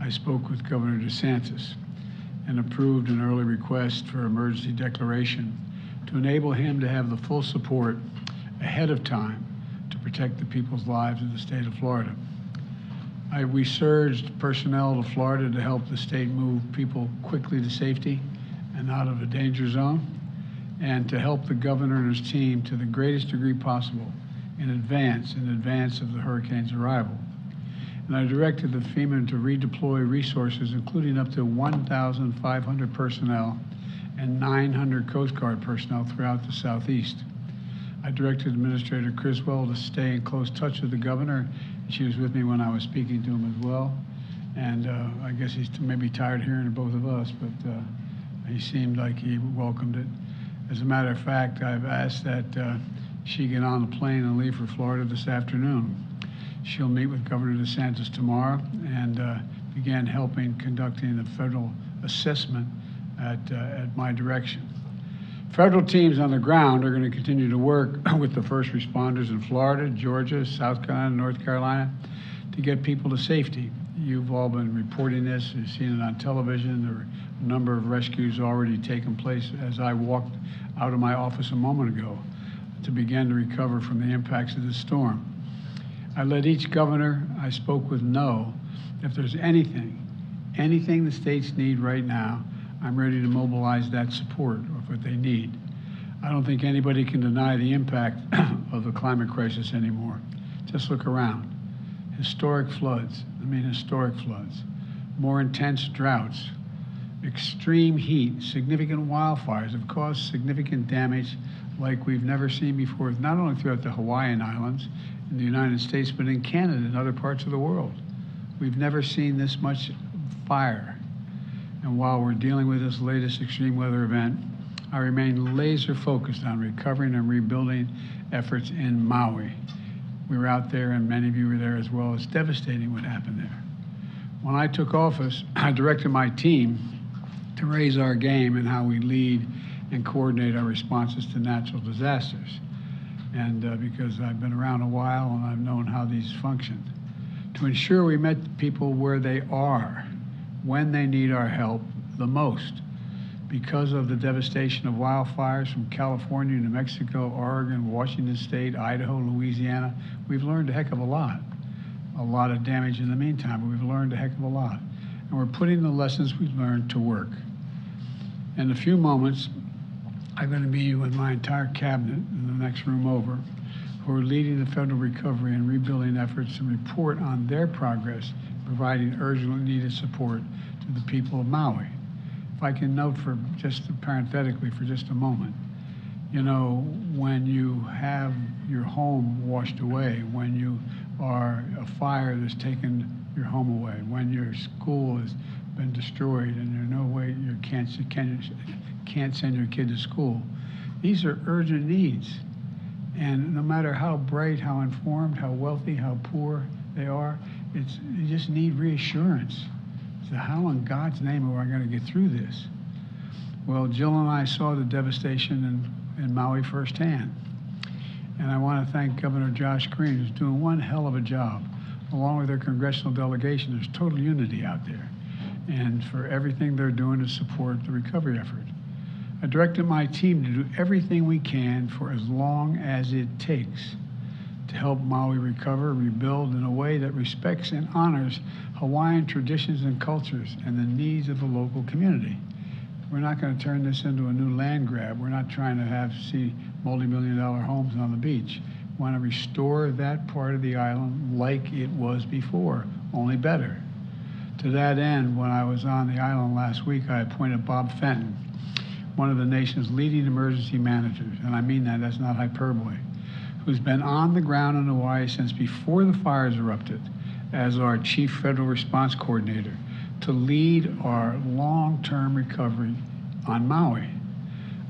I spoke with Governor DeSantis and approved an early request for emergency declaration to enable him to have the full support ahead of time to protect the people's lives in the state of Florida. We surged personnel to Florida to help the state move people quickly to safety and out of a danger zone, and to help the governor and his team to the greatest degree possible in advance of the hurricane's arrival. And I directed the FEMA to redeploy resources, including up to 1,500 personnel and 900 Coast Guard personnel throughout the Southeast. I directed Administrator Criswell to stay in close touch with the governor. She was with me when I was speaking to him as well. And I guess he's maybe tired of hearing both of us, but he seemed like he welcomed it. As a matter of fact, I've asked that she get on the plane and leave for Florida this afternoon. She'll meet with Governor DeSantis tomorrow and begin conducting a federal assessment at my direction. Federal teams on the ground are going to continue to work with the first responders in Florida, Georgia, South Carolina, North Carolina to get people to safety. You've all been reporting this, you've seen it on television. There are a number of rescues already taking place as I walked out of my office a moment ago to begin to recover from the impacts of this storm. I let each governor I spoke with know if there's anything the states need right now, I'm ready to mobilize that support of what they need. I don't think anybody can deny the impact of the climate crisis anymore. Just look around. Historic floods, more intense droughts, extreme heat, significant wildfires have caused significant damage like we've never seen before, not only throughout the Hawaiian Islands in the United States, but in Canada and other parts of the world. We've never seen this much fire. And while we're dealing with this latest extreme weather event, I remain laser focused on recovering and rebuilding efforts in Maui. We were out there, and many of you were there as well. It's devastating what happened there. When I took office, I directed my team to raise our game in how we lead and coordinate our responses to natural disasters. And because I've been around a while and I've known how these function, to ensure we met people where they are, when they need our help the most. Because of the devastation of wildfires from California, New Mexico, Oregon, Washington State, Idaho, Louisiana, we've learned a heck of a lot. A lot of damage in the meantime, but we've learned a heck of a lot. And we're putting the lessons we've learned to work. In a few moments, I'm going to be with my entire cabinet in the next room over, who are leading the federal recovery and rebuilding efforts and report on their progress, providing urgently needed support to the people of Maui. If I can note parenthetically for just a moment, you know, when you have your home washed away, when you are a fire that's taken your home away, when your school has been destroyed and there's no way you can't send your kid to school, these are urgent needs. And no matter how bright, how informed, how wealthy, how poor they are, you just need reassurance. So how in God's name are I going to get through this? Well, Jill and I saw the devastation in Maui firsthand. And I want to thank Governor Josh Green, who's doing one hell of a job. Along with their congressional delegation, there's total unity out there. And for everything they're doing to support the recovery effort. I directed my team to do everything we can for as long as it takes to help Maui recover, rebuild in a way that respects and honors Hawaiian traditions and cultures and the needs of the local community. We're not going to turn this into a new land grab. We're not trying to see multi-million-dollar homes on the beach. We want to restore that part of the island like it was before, only better. To that end, when I was on the island last week, I appointed Bob Fenton, one of the nation's leading emergency managers, and I mean that's not hyperbole, who's been on the ground in Hawaii since before the fires erupted as our Chief Federal Response Coordinator to lead our long-term recovery on Maui.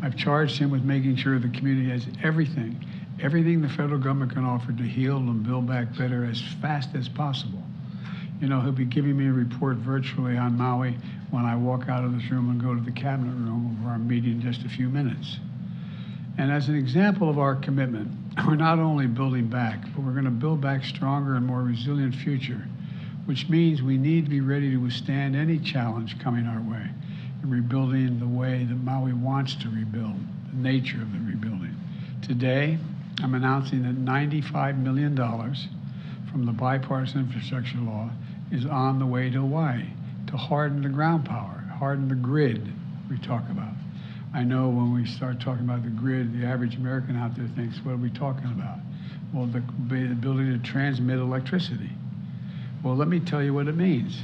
I've charged him with making sure the community has everything the federal government can offer to heal and build back better as fast as possible. You know, he'll be giving me a report virtually on Maui when I walk out of this room and go to the cabinet room where I'm meeting in just a few minutes. And as an example of our commitment, we're not only building back, but we're going to build back stronger and more resilient future which means we need to be ready to withstand any challenge coming our way in rebuilding the way that Maui wants to rebuild, the nature of the rebuilding. Today, I'm announcing that $95 million from the bipartisan infrastructure law is on the way to Hawaii to harden the ground power, harden the grid we talk about. I know when we start talking about the grid, the average American out there thinks, what are we talking about? Well, the ability to transmit electricity. Well, let me tell you what it means.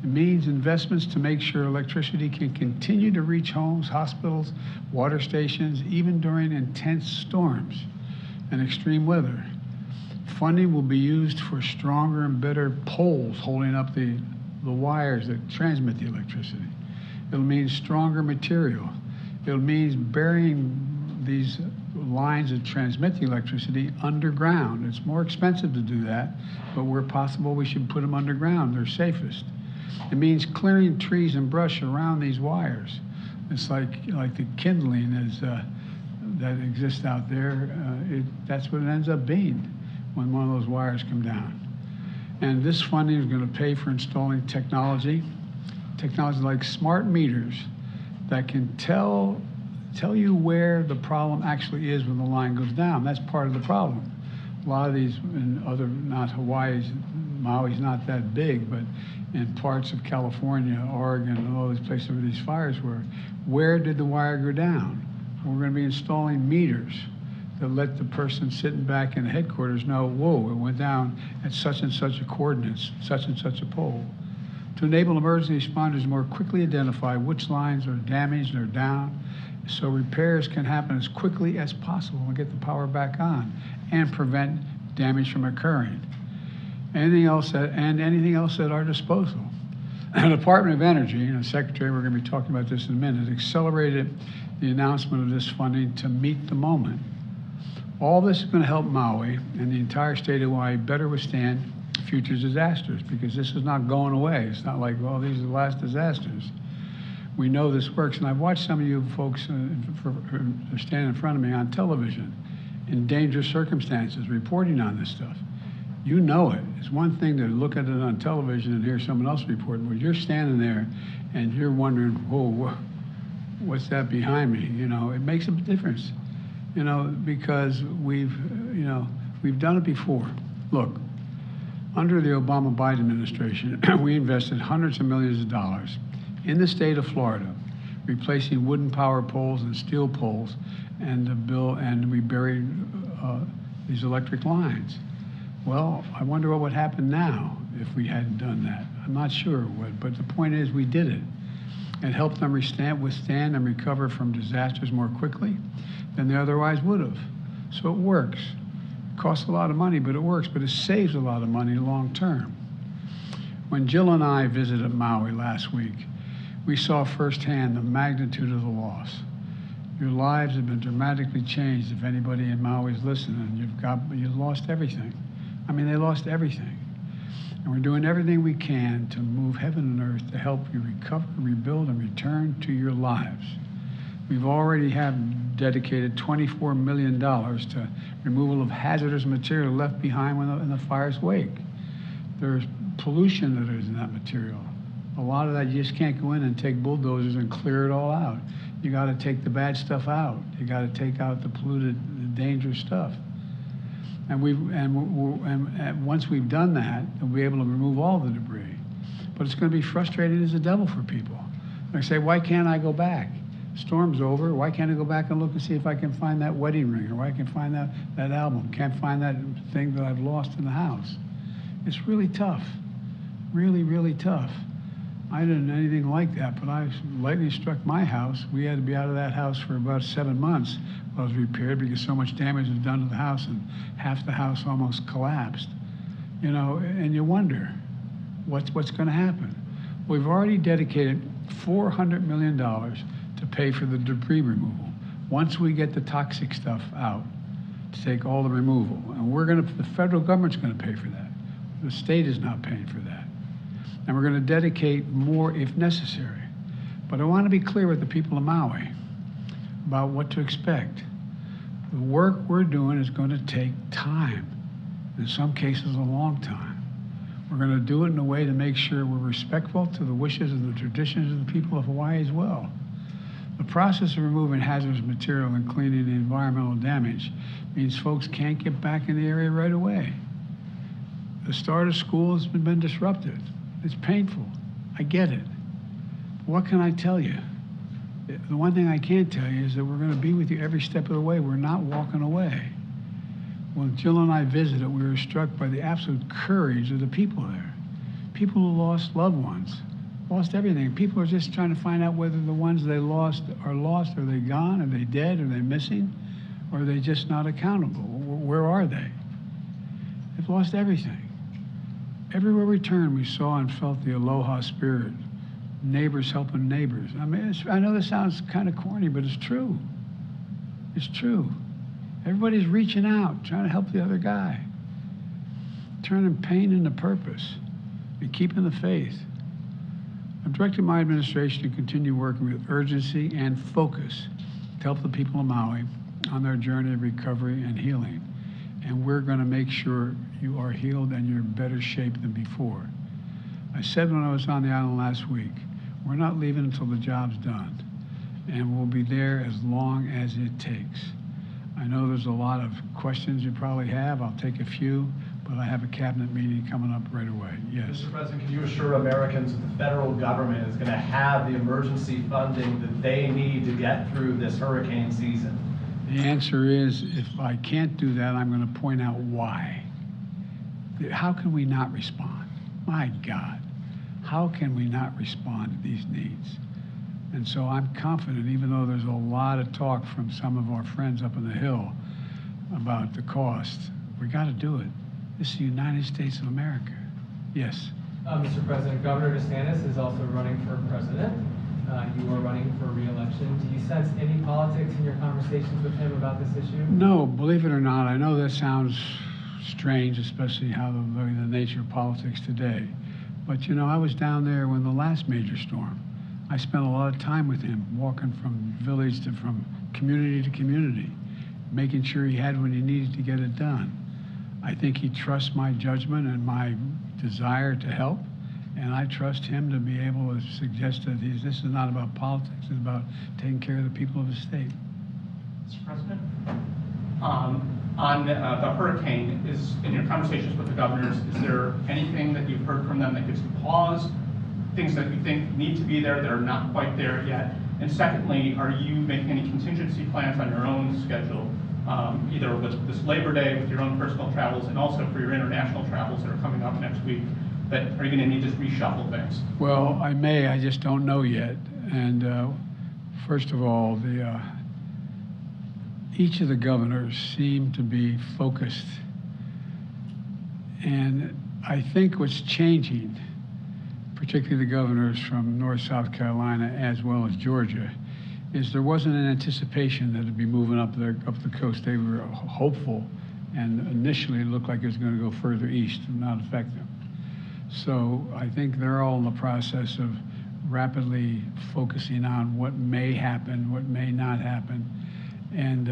It means investments to make sure electricity can continue to reach homes, hospitals, water stations, even during intense storms and extreme weather. Funding will be used for stronger and better poles holding up the wires that transmit the electricity. It'll mean stronger material. It'll mean burying these lines that transmit the electricity underground. It's more expensive to do that, but where possible, we should put them underground. They're safest. It means clearing trees and brush around these wires. It's like the kindling that exists out there. That's what it ends up being when one of those wires come down. And this funding is going to pay for installing technology like smart meters that can tell you where the problem actually is when the line goes down. That's part of the problem. A lot of these, in other, not Maui's not that big, but in parts of California, Oregon, and all these places where these fires were, where did the wire go down? We're going to be installing meters that let the person sitting back in the headquarters know, whoa, it went down at such and such a coordinates, such and such a pole. To enable emergency responders to more quickly identify which lines are damaged or down, so repairs can happen as quickly as possible and get the power back on and prevent damage from occurring. Anything else at our disposal. The Department of Energy, and the Secretary, we're going to be talking about this in a minute, accelerated the announcement of this funding to meet the moment. All this is going to help Maui and the entire state of Hawaii better withstand future disasters, because this is not going away. It's not like, well, these are the last disasters. We know this works, and I've watched some of you folks stand in front of me on television in dangerous circumstances reporting on this stuff. You know it. It's one thing to look at it on television and hear someone else reporting, but you're standing there and you're wondering, whoa, what's that behind me? You know, it makes a difference, you know, because we've done it before. Look, under the Obama-Biden administration, we invested hundreds of millions of dollars in the state of Florida, replacing wooden power poles and steel poles, and we buried these electric lines. Well, I wonder what would happen now if we hadn't done that. I'm not sure what, but the point is we did it. It helped them withstand and recover from disasters more quickly than they otherwise would have. So it works. It costs a lot of money, but it works, but it saves a lot of money long term. When Jill and I visited Maui last week, we saw firsthand the magnitude of the loss. Your lives have been dramatically changed if anybody in Maui is listening. You've lost everything. I mean, they lost everything. And we're doing everything we can to move heaven and earth to help you recover, rebuild, and return to your lives. We've already have dedicated $24 million to removal of hazardous material left behind in the fire's wake. There's pollution that is in that material. A lot of that you just can't go in and take bulldozers and clear it all out. You got to take the bad stuff out. You got to take out the polluted, the dangerous stuff. And once we've done that, we'll be able to remove all the debris. But it's going to be frustrating as the devil for people. They say, why can't I go back? Storm's over. Why can't I go back and look and see if I can find that wedding ring, or why I can find that album? Can't find that thing that I've lost in the house. It's really tough. Really, really tough. I didn't do anything like that, but lightning struck my house. We had to be out of that house for about 7 months while it was repaired because so much damage was done to the house and half the house almost collapsed. You know, and you wonder, what's going to happen? We've already dedicated $400 million to pay for the debris removal. Once we get the toxic stuff out, to take all the removal, and the federal government's going to pay for that. The state is not paying for that. And we're going to dedicate more if necessary. But I want to be clear with the people of Maui about what to expect. The work we're doing is going to take time, in some cases a long time. We're going to do it in a way to make sure we're respectful to the wishes and the traditions of the people of Hawaii as well. The process of removing hazardous material and cleaning the environmental damage means folks can't get back in the area right away. The start of school has been disrupted. It's painful. I get it. What can I tell you? The one thing I can tell you is that we're going to be with you every step of the way. We're not walking away. When Jill and I visited, we were struck by the absolute courage of the people there. People who lost loved ones, lost everything. People are just trying to find out whether the ones they lost. Are they gone? Are they dead? Are they missing? Or are they just not accountable? Where are they? They've lost everything. Everywhere we turned, we saw and felt the aloha spirit. Neighbors helping neighbors. I mean, I know this sounds kind of corny, but it's true. It's true. Everybody's reaching out, trying to help the other guy, turning pain into purpose, and keeping the faith. I've directed my administration to continue working with urgency and focus to help the people of Maui on their journey of recovery and healing. And we're going to make sure you are healed and you're in better shape than before. I said when I was on the island last week, we're not leaving until the job's done, and we'll be there as long as it takes. I know there's a lot of questions you probably have. I'll take a few, but I have a cabinet meeting coming up right away. Yes. Mr. President, can you assure Americans that the federal government is going to have the emergency funding that they need to get through this hurricane season? The answer is, if I can't do that, I'm going to point out why. How can we not respond? My God. How can we not respond to these needs? And so I'm confident, even though there's a lot of talk from some of our friends up on the Hill about the cost, we got to do it. This is the United States of America. Yes. Mr. President, Governor DeSantis is also running for president. You are running for re-election. Do you sense any politics in your conversations with him about this issue? No, believe it or not, I know that sounds strange, especially how the nature of politics today. But you know, I was down there when the last major storm. I spent a lot of time with him, walking from village to from community to community, making sure he had what he needed to get it done. I think he trusts my judgment and my desire to help, and I trust him to be able to suggest that this is not about politics, it's about taking care of the people of the state. Mr. President, on the hurricane, in your conversations with the governors, is there anything that you've heard from them that gives you pause, things that you think need to be there that are not quite there yet? And secondly, are you making any contingency plans on your own schedule, either with this Labor Day, with your own personal travels, and also for your international travels that are coming up next week? But are you going to need to reshuffle things? Well, I may, I just don't know yet. And first of all, each of the governors seem to be focused. And I think what's changing, particularly the governors from North, South Carolina, as well as Georgia, is there wasn't an anticipation that it'd be moving up the coast. They were hopeful, and initially it looked like it was going to go further east and not affect them. So I think they're all in the process of rapidly focusing on what may happen, what may not happen, and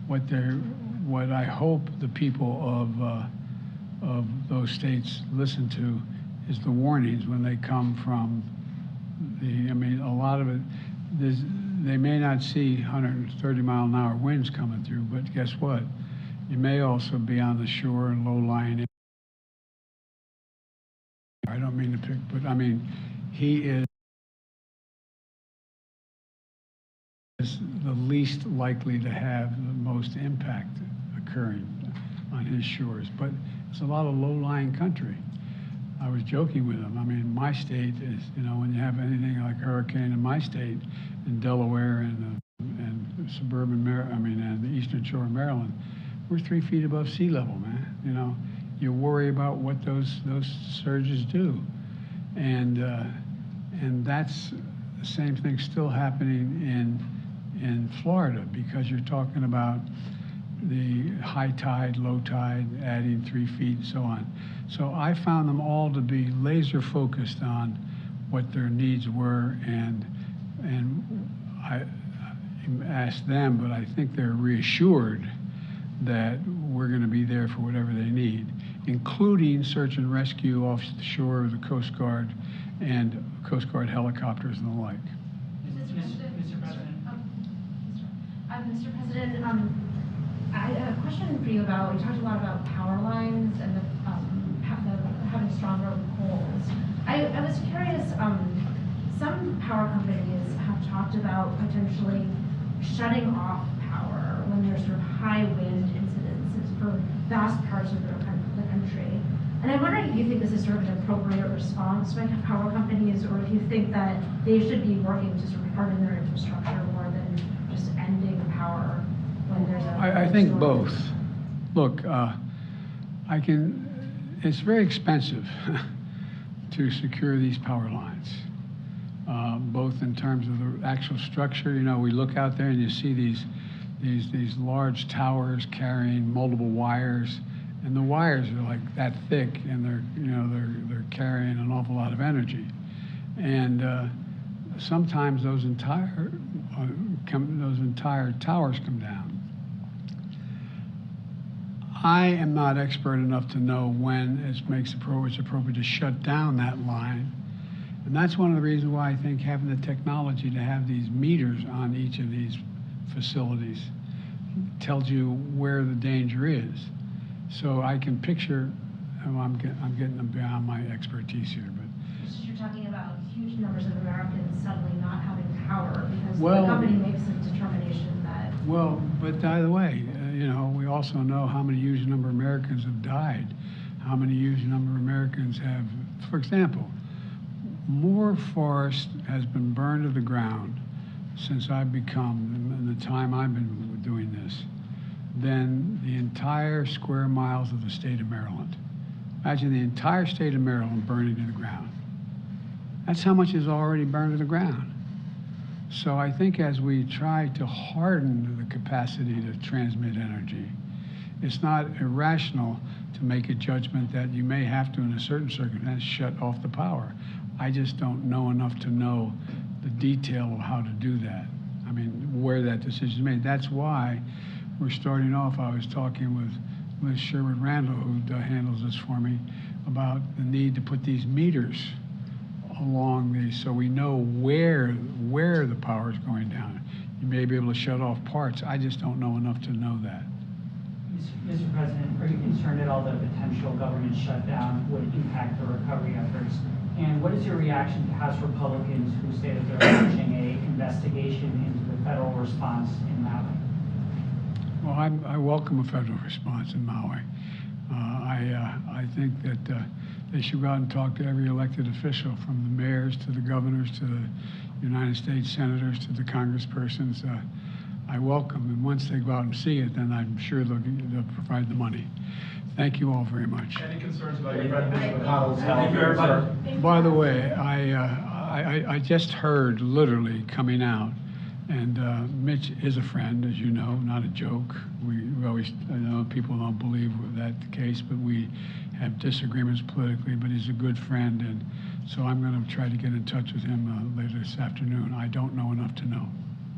what I hope the people of those states listen to is the warnings when they come from I mean, a lot of it, they may not see 130-mile-an-hour winds coming through, but guess what? You may also be on the shore and low-lying. I don't mean to pick, but I mean, he is the least likely to have the most impact occurring on his shores. But it's a lot of low-lying country. I was joking with him. I mean, my state is, you know, when you have anything like a hurricane in my state, in Delaware and suburban and the eastern shore of Maryland, we're 3 feet above sea level, man. You know, you worry about what those surges do, and that's the same thing still happening in Florida, because you're talking about the high tide, low tide, adding 3 feet and so on. So I found them all to be laser focused on what their needs were, and I asked them, but I think they're reassured that we're going to be there for whatever they need. including search and rescue off the shore of the Coast Guard and Coast Guard helicopters and the like. Mr. President. Mr. President, I have a question for you about, we talked a lot about power lines and having stronger poles. I was curious, some power companies have talked about potentially shutting off power when there's sort of high wind incidences for vast parts of the country. And I'm wondering if you think this is sort of an appropriate response by power companies, or if you think that they should be working to sort of harden their infrastructure more than just ending power when there's a I think storm. both. Look, it's very expensive to secure these power lines, both in terms of the actual structure. You know, we look out there and you see these large towers carrying multiple wires, and the wires are like that thick, and they're carrying an awful lot of energy, and sometimes those entire towers come down. I am not expert enough to know when it's appropriate to shut down that line. And that's one of the reasons why I think having the technology to have these meters on each of these facilities tells you where the danger is. So I can picture, I'm getting beyond my expertise here, but. You're talking about huge numbers of Americans suddenly not having power because Well, the company makes a determination that. Well, but by the way, we also know how many huge number of Americans have died, how many huge number of Americans have, for example, more forest has been burned to the ground since I've become, in the time I've been doing this, than the entire square miles of the state of Maryland. Imagine the entire state of Maryland burning to the ground. That's how much is already burned to the ground. So I think as we try to harden the capacity to transmit energy, it's not irrational to make a judgment that you may have to, in a certain circumstance, shut off the power. I just don't know enough to know the detail of how to do that. I mean, where that decision is made. That's why we're starting off. I was talking with Sherwood Randall, who handles this for me, about the need to put these meters along these so we know where the power is going down. You may be able to shut off parts. I just don't know enough to know that. Mr. President, are you concerned at all that a potential government shutdown would impact the recovery efforts? And what is your reaction to House Republicans who say that they're launching an investigation into the federal response in Maui? Well, I welcome a federal response in Maui. I think that they should go out and talk to every elected official, from the mayors to the governors to the United States senators to the congresspersons. I welcome, and once they go out and see it, then I'm sure they'll provide the money. Thank you all very much. Any concerns about your friend Mitch McConnell's health? Thank you, everybody. By the way, I just heard literally coming out, and Mitch is a friend, as you know, not a joke. We always, I know people don't believe that's the case, but we have disagreements politically, but he's a good friend, and so I'm going to try to get in touch with him later this afternoon. I don't know enough to know.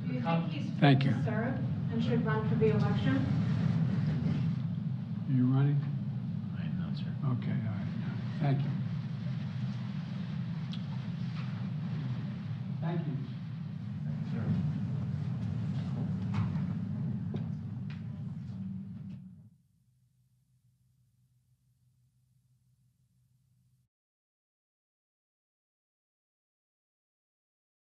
Do you think he's Thank fit you. to serve and should run for the election? Are you running? I'm not sure. Okay, all right. Thank you.